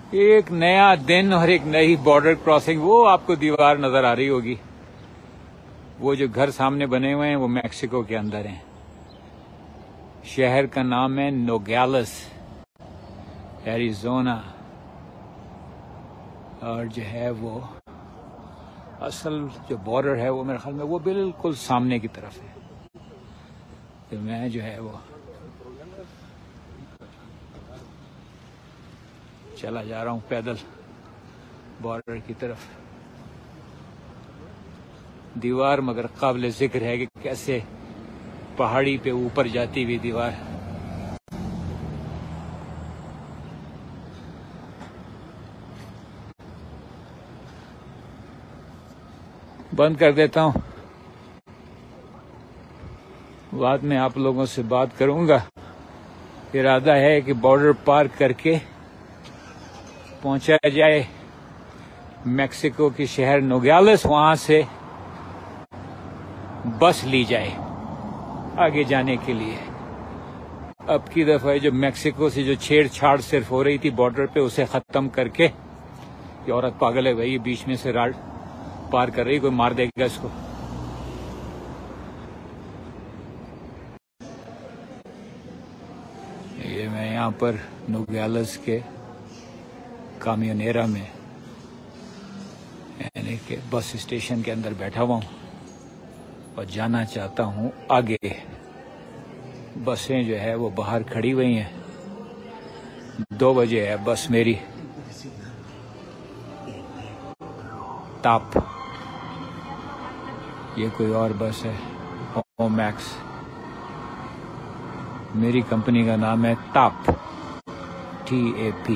एक नया दिन और एक नई बॉर्डर क्रॉसिंग। वो आपको दीवार नजर आ रही होगी, वो जो घर सामने बने हुए हैं वो मैक्सिको के अंदर हैं। शहर का नाम है नोगेलिस, एरिजोना। और जो है वो असल जो बॉर्डर है वो मेरे ख्याल में वो बिल्कुल सामने की तरफ है। तो मैं जो है वो चला जा रहा हूं पैदल बॉर्डर की तरफ। दीवार मगर काबिल जिक्र है कि कैसे पहाड़ी पे ऊपर जाती हुई दीवार। बंद कर देता हूं, बाद में आप लोगों से बात करूंगा। इरादा है कि बॉर्डर पार करके पहुंचा जाए मैक्सिको के शहर नोगेलिस, वहां से बस ली जाए आगे जाने के लिए। अब की दफा जो मैक्सिको से जो छेड़छाड़ सिर्फ हो रही थी बॉर्डर पे, उसे खत्म करके, ये औरत पागल है भाई, बीच में से राड पार कर रही, कोई मार देगा इसको। ये मैं यहाँ पर नोगेलिस के कामियोनेरा में यानी कि बस स्टेशन के अंदर बैठा हुआ हूँ और जाना चाहता हूँ आगे। बसें जो है वो बाहर खड़ी हुई हैं। 2 बजे है बस मेरी, ताप। ये कोई और बस है, ओमैक्स। मेरी कंपनी का नाम है ताप, TAP।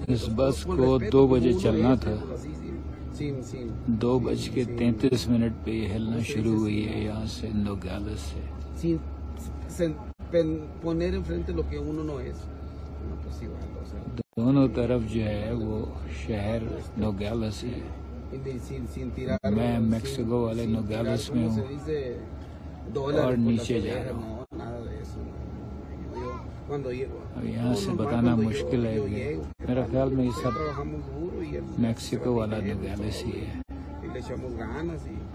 इस बस को 2 बजे चलना था, 2:33 पे ये हिलना शुरू हुई है यहाँ से नोगेलिस से। दोनों तरफ जो है वो शहर नोगेलिस है। मैं मैक्सिको वाले नोगेलिस में हूँ और नीचे जा रहा हूँ। अब यहाँ से बताना मुश्किल है कि मेरा ख्याल में ये सब मैक्सिको वाला नोगेलिस ही है,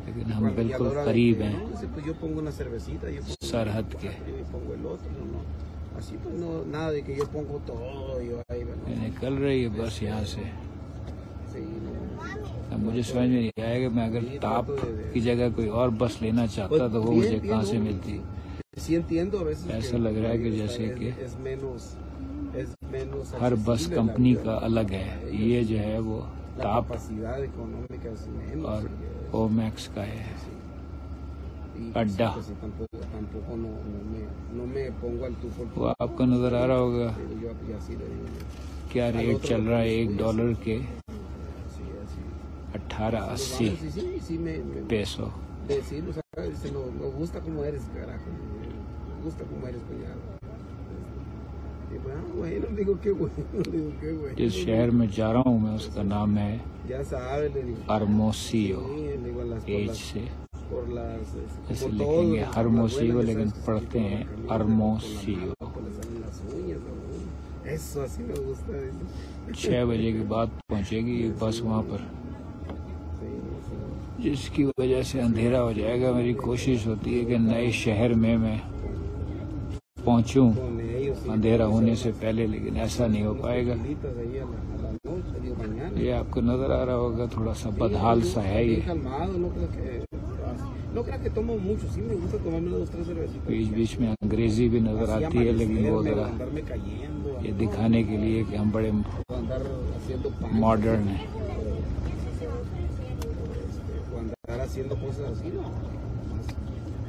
लेकिन हम बिल्कुल करीब हैं सरहद के। निकल रही है बस यहाँ से। अब मुझे समझ में नहीं आया कि मैं अगर ताप की जगह कोई और बस लेना चाहता तो वो मुझे कहाँ से मिलती। ऐसा लग रहा है कि जैसे कि हर बस कंपनी का अलग है। ये जो है वो ताप और ओमैक्स का है अड्डा। वो आपको नजर आ रहा होगा क्या रेट चल रहा है $1 के, 18.80 पेसो। जिस शहर में जा रहा हूँ मैं उसका नाम है हर्मोसियो, एच से ऐसे लिखेंगे हर्मोसियो, लेकिन पढ़ते हैं हर्मोसियो। 6 बजे के बाद पहुंचेगी ये बस वहां पर, जिसकी वजह से अंधेरा हो जाएगा। मेरी कोशिश होती है कि नए शहर में मैं पहुंचूं अंधेरा होने से पहले, लेकिन ऐसा नहीं हो पाएगा। ये आपको नजर आ रहा होगा, थोड़ा सा बदहाल सा है ये। बीच बीच में अंग्रेजी भी नजर आती है, लेकिन वो जरा ये दिखाने के लिए कि हम बड़े मॉडर्न हैं।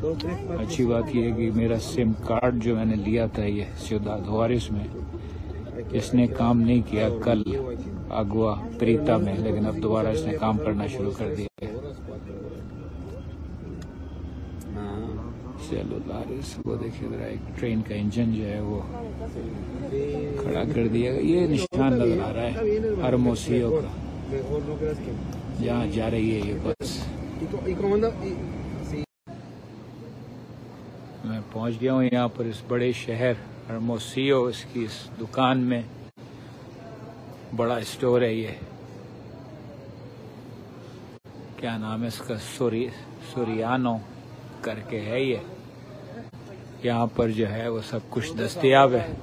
अच्छी बात यह है कि मेरा सिम कार्ड जो मैंने लिया था ये सिद्धार्थ वारिस में, इसने काम नहीं किया कल अगवा प्रीता में, लेकिन अब दोबारा इसने काम करना शुरू कर दिया है। सेलुलारिस, वो देखिए जरा, एक ट्रेन का इंजन जो है वो खड़ा कर दिया। ये निशान नजर आ रहा है हर्मोसियो का, जहाँ जा रही है ये बस। मैं पहुंच गया हूँ यहाँ पर इस बड़े शहर हरमोसियो। इसकी इस दुकान में बड़ा स्टोर है ये, क्या नाम है इसका, सोरियानो करके है ये। यहाँ पर जो है वो सब कुछ दस्तयाब है,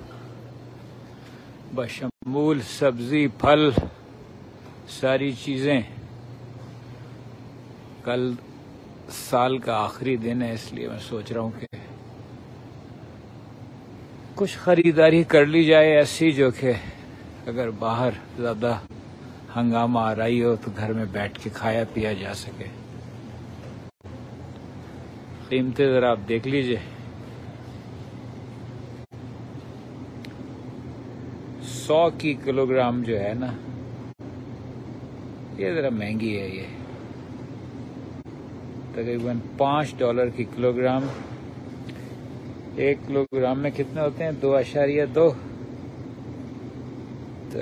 बशमूल सब्जी फल सारी चीजें। कल साल का आखिरी दिन है, इसलिए मैं सोच रहा हूँ कि कुछ खरीदारी कर ली जाए ऐसी जो कि अगर बाहर ज्यादा हंगामा आ रही हो तो घर में बैठ के खाया पिया जा सके। कीमतें जरा आप देख लीजिए, 100 की किलोग्राम जो है ना, ये जरा महंगी है। ये तकरीबन $5 की किलोग्राम। 1 किलोग्राम में कितने होते हैं? 2.2। तो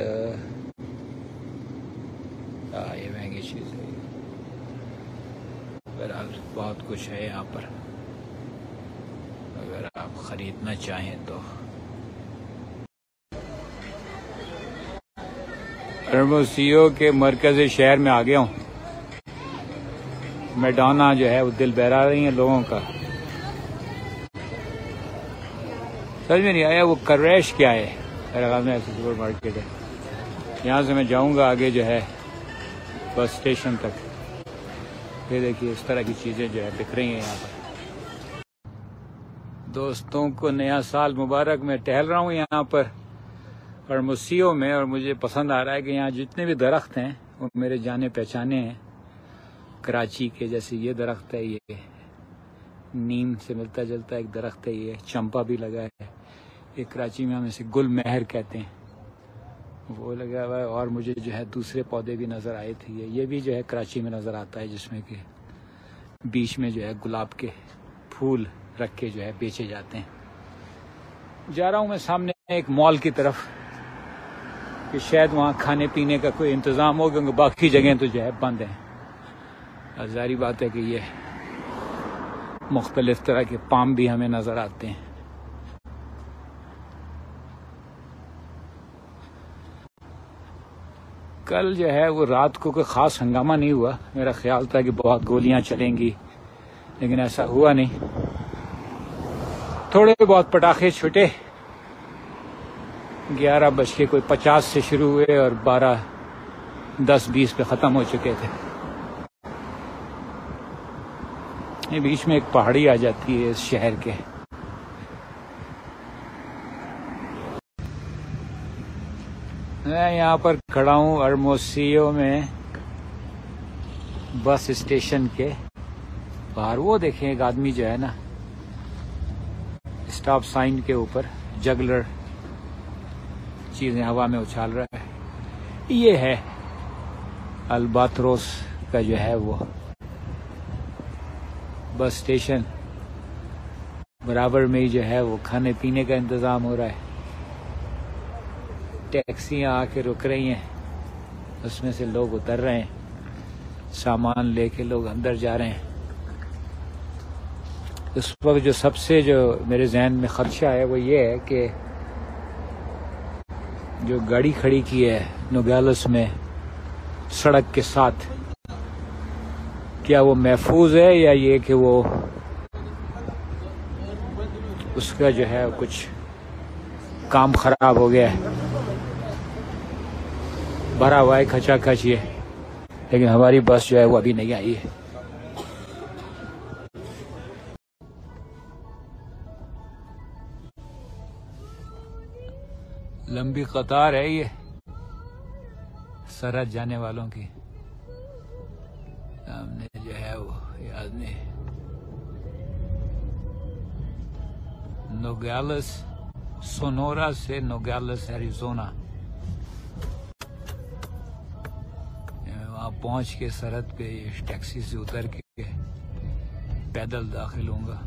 ये महंगी चीज है। बहरहाल बहुत कुछ है यहाँ पर, अगर आप खरीदना चाहें तो। हरमोसियो के मरकजी शहर में आ गया हूँ। मैडोना जो है वो दिल बहला रही है लोगों का। समझ में नहीं आया वो करैश क्या है। मेरे ख्याल में ऐसा सुपर मार्केट है। यहाँ से मैं जाऊँगा आगे जो है बस स्टेशन तक। ये देखिए इस तरह की चीजें जो है बिक रही हैं यहाँ पर। दोस्तों को नया साल मुबारक। मैं टहल रहा हूँ यहाँ पर हरमोसियो में, और मुझे पसंद आ रहा है कि यहाँ जितने भी दरख्त हैं वो मेरे जाने पहचाने हैं कराची के। जैसे ये दरख्त है, ये नीम से मिलता जुलता एक दरख्त है, ये चंपा भी लगा है। ये कराची में हम इसे गुल महर कहते हैं, वो लगा हुआ है। और मुझे जो है दूसरे पौधे भी नजर आए थे। ये भी जो है कराची में नजर आता है, जिसमें कि बीच में जो है गुलाब के फूल रख के जो है बेचे जाते हैं। जा रहा हूँ मैं सामने एक मॉल की तरफ कि शायद वहाँ खाने पीने का कोई इंतजाम हो, क्योंकि बाकी जगह तो जो है बंद है। जारी बात है कि ये मुख्तलिफ तरह के पाम भी हमें नजर आते हैं। कल जो है वो रात को कोई खास हंगामा नहीं हुआ। मेरा ख्याल था कि बहुत गोलियां चलेंगी, लेकिन ऐसा हुआ नहीं। थोड़े बहुत पटाखे छूटे। 11:50 से शुरू हुए और 12:10-20 पे खत्म हो चुके थे। ये बीच में एक पहाड़ी आ जाती है इस शहर के। मैं यहाँ पर खड़ा हूँ हरमोसियो में बस स्टेशन के बाहर। वो देखें एक आदमी जो है ना स्टॉप साइन के ऊपर जगलर चीजें हवा में उछाल रहा है। ये है अल्बात्रोस का जो है वो बस स्टेशन। बराबर में ही जो है वो खाने पीने का इंतजाम हो रहा है। टैक्सियां आके रुक रही हैं, उसमें से लोग उतर रहे हैं, सामान लेके लोग अंदर जा रहे हैं। इस वक्त जो सबसे जो मेरे जहन में खदशा है वो ये है कि जो गाड़ी खड़ी की है नोगेलिस में सड़क के साथ, क्या वो महफूज है या ये कि वो उसका जो है कुछ काम खराब हो गया है। भरा हुआ है खचाखच ये, लेकिन हमारी बस जो है वो अभी नहीं आई है। लंबी कतार है ये सरहद जाने वालों की। सामने जो है वो ये आदमी नोगेलिस, सोनोरा से नोगेलिस एरिजोना। वहां पहुंच के सरहद पे टैक्सी से उतर के पैदल दाखिल होऊंगा।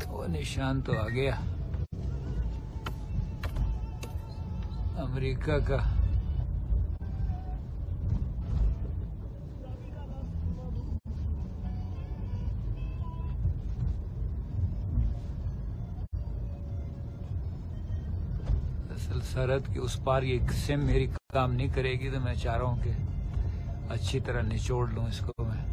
वो निशान तो आ गया अमेरिका का। सरहद के उस पार ये सिम मेरी काम नहीं करेगी, तो मैं चाह रहा हूँ कि अच्छी तरह निचोड़ लूँ इसको मैं।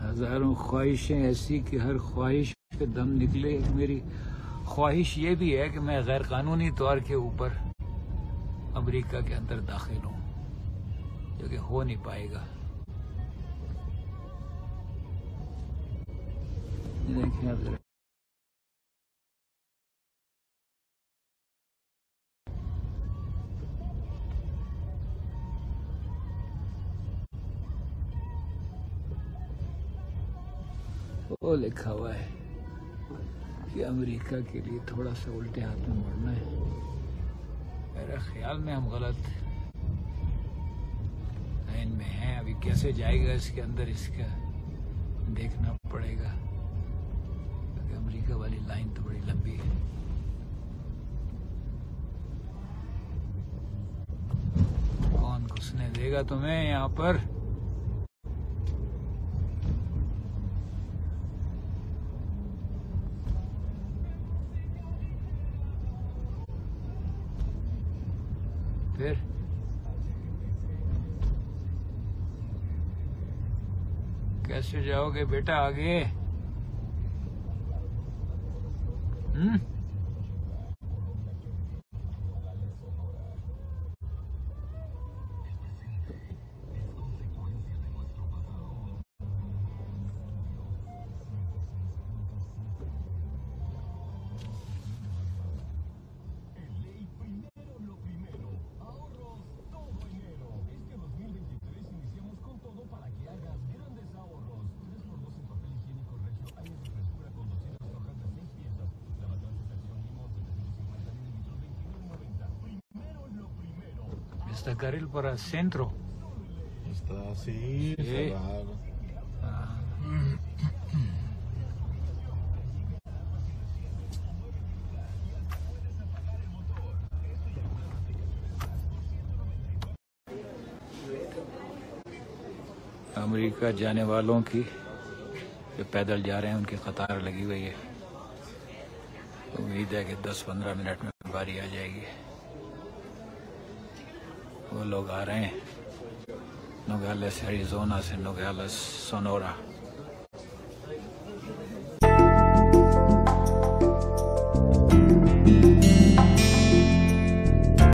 हजारों ख्वाहिशें ऐसी कि हर ख्वाहिश पे दम निकले। मेरी ख्वाहिश ये भी है कि मैं गैर कानूनी तौर के ऊपर अमेरिका के अंदर दाखिल हूँ, जो कि हो नहीं पाएगा। देखिए आप जरा, वो लिखा हुआ है कि अमेरिका के लिए थोड़ा सा उल्टे हाथ में मुड़ना है। मेरे ख्याल में हम गलत लाइन में हैं। अभी कैसे जाएगा इसके अंदर, इसका देखना पड़ेगा, क्योंकि अमेरिका वाली लाइन तो बड़ी लंबी है। कौन घुसने देगा तुम्हें यहाँ पर? फिर कैसे जाओगे बेटा आगे? ¿Está carril para centro? Está así, Sí. cerrado. America जाने वालों की जो पैदल जा रहे हैं उनकी कतार लगी हुई है। उम्मीद है कि 10-15 मिनट में बारी आ जाएगी। वो लोग आ रहे हैं नोगेलिस, एरिज़ोना से नोगेलिस, सोनोरा।